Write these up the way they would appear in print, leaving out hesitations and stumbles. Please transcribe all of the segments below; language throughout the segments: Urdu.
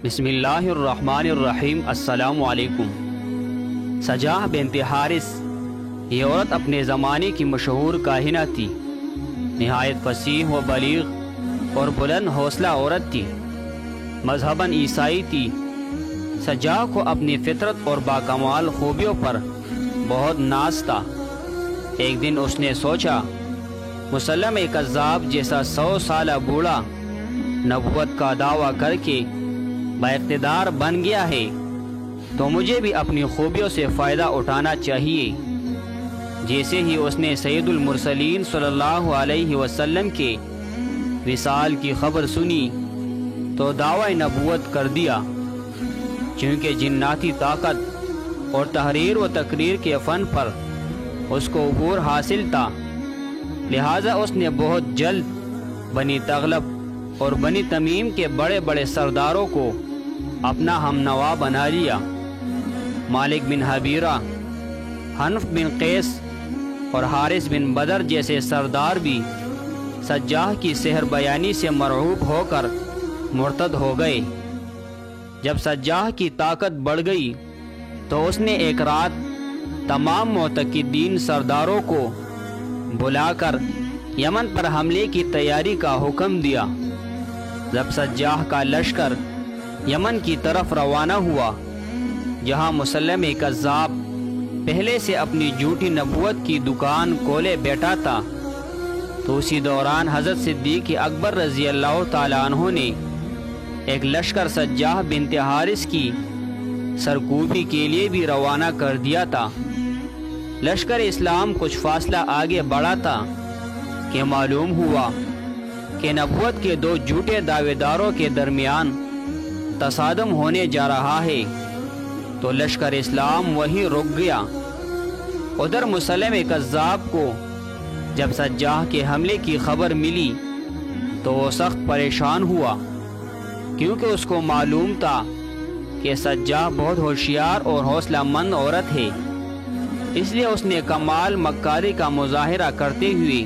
بسم اللہ الرحمن الرحیم۔ السلام علیکم۔ سجاہ بنت حارث یہ عورت اپنے زمانے کی مشہور کاہنہ تھی۔ نہایت فصیح و بلیغ اور بلند حوصلہ عورت تھی۔ مذہباً عیسائی تھی۔ سجاہ کو اپنی فطرت اور باکمال خوبیوں پر بہت ناز تھا۔ ایک دن اس نے سوچا، مسلمہ کذاب جیسا 100 سالہ بوڑھا نبوت کا دعویٰ کر کے با اقتدار بن گیا ہے تو مجھے بھی اپنی خوبیوں سے فائدہ اٹھانا چاہیے۔ جیسے ہی اس نے سید المرسلین صلی اللہ علیہ وسلم کے وصال کی خبر سنی تو دعوی نبوت کر دیا۔ چونکہ جناتی طاقت اور تحریر و تقریر کے فن پر اس کو عبور حاصل تھا، لہٰذا اس نے بہت جلد بنی تغلب اور بنی تمیم کے بڑے بڑے سرداروں کو اپنا ہم نوا بنا لیا۔ مالک بن حبیرہ، حنف بن قیس اور حارث بن بدر جیسے سردار بھی سجاہ کی سحر بیانی سے مرعوب ہو کر مرتد ہو گئے۔ جب سجاہ کی طاقت بڑھ گئی تو اس نے ایک رات تمام معتقدین سرداروں کو بلا کر یمن پر حملے کی تیاری کا حکم دیا۔ جب سجاہ کا لشکر یمن کی طرف روانہ ہوا، جہاں مسلمہ کذاب پہلے سے اپنی جھوٹی نبوت کی دکان کھولے بیٹھا تھا، تو اسی دوران حضرت صدیق اکبر رضی اللہ تعالیٰ عنہ نے ایک لشکر سجاہ بنت حارث کی سرکوبی کے لیے بھی روانہ کر دیا تھا۔ لشکر اسلام کچھ فاصلہ آگے بڑھا تھا کہ معلوم ہوا کہ نبوت کے دو جھوٹے دعوے داروں کے درمیان تصادم ہونے جا رہا ہے، تو لشکر اسلام وہیں رک گیا۔ ادھر مسلمہ کذاب کو جب سجاہ کے حملے کی خبر ملی تو وہ سخت پریشان ہوا، کیونکہ اس کو معلوم تھا کہ سجاہ بہت ہوشیار اور حوصلہ مند عورت ہے۔ اس لیے اس نے کمال مکاری کا مظاہرہ کرتے ہوئے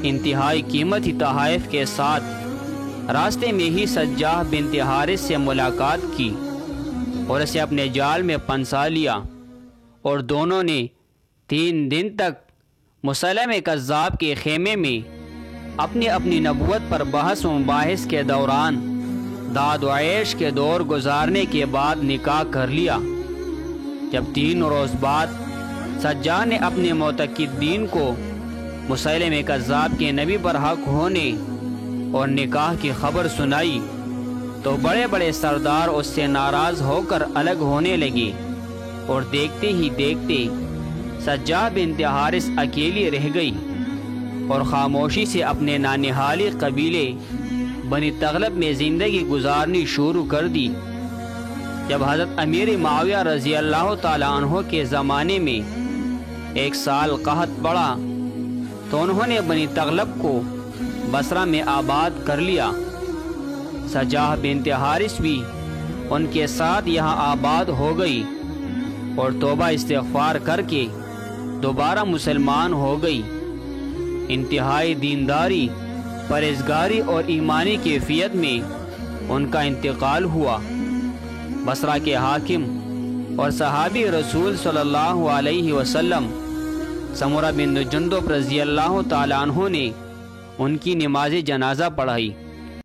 انتہائی قیمتی تحائف کے ساتھ راستے میں ہی سجاہ بنت حارث سے ملاقات کی اور اسے اپنے جال میں پھنسا لیا، اور دونوں نے 3 دن تک مسلمہ کذاب کے خیمے میں اپنی اپنی نبوت پر بحث و مباحث کے دوران داد و عیش کے دور گزارنے کے بعد نکاح کر لیا۔ جب 3 روز بعد سجاہ نے اپنے معتقدین کو مسلمہ کذاب کے نبی پر حق ہونے اور نکاح کی خبر سنائی تو بڑے بڑے سردار اس سے ناراض ہو کر الگ ہونے لگے، اور دیکھتے ہی دیکھتے سجاہ بنت حارث اکیلی رہ گئی اور خاموشی سے اپنے نانہالی قبیلے بنی تغلب میں زندگی گزارنی شروع کر دی۔ جب حضرت امیر معاویہ رضی اللہ تعالیٰ عنہ کے زمانے میں 1 سال قحط پڑا تو انہوں نے بنی تغلب کو بصرہ میں آباد کر لیا۔ سجاہ بنت حارث بھی ان کے ساتھ یہاں آباد ہو گئی اور توبہ استغفار کر کے دوبارہ مسلمان ہو گئی۔ انتہائی دینداری، پرہیزگاری اور ایمانی کیفیت میں ان کا انتقال ہوا۔ بصرہ کے حاکم اور صحابی رسول صلی اللہ علیہ وسلم سمرہ بن جندب رضی اللہ تعالیٰ عنہ نے ان کی نماز جنازہ پڑھائی۔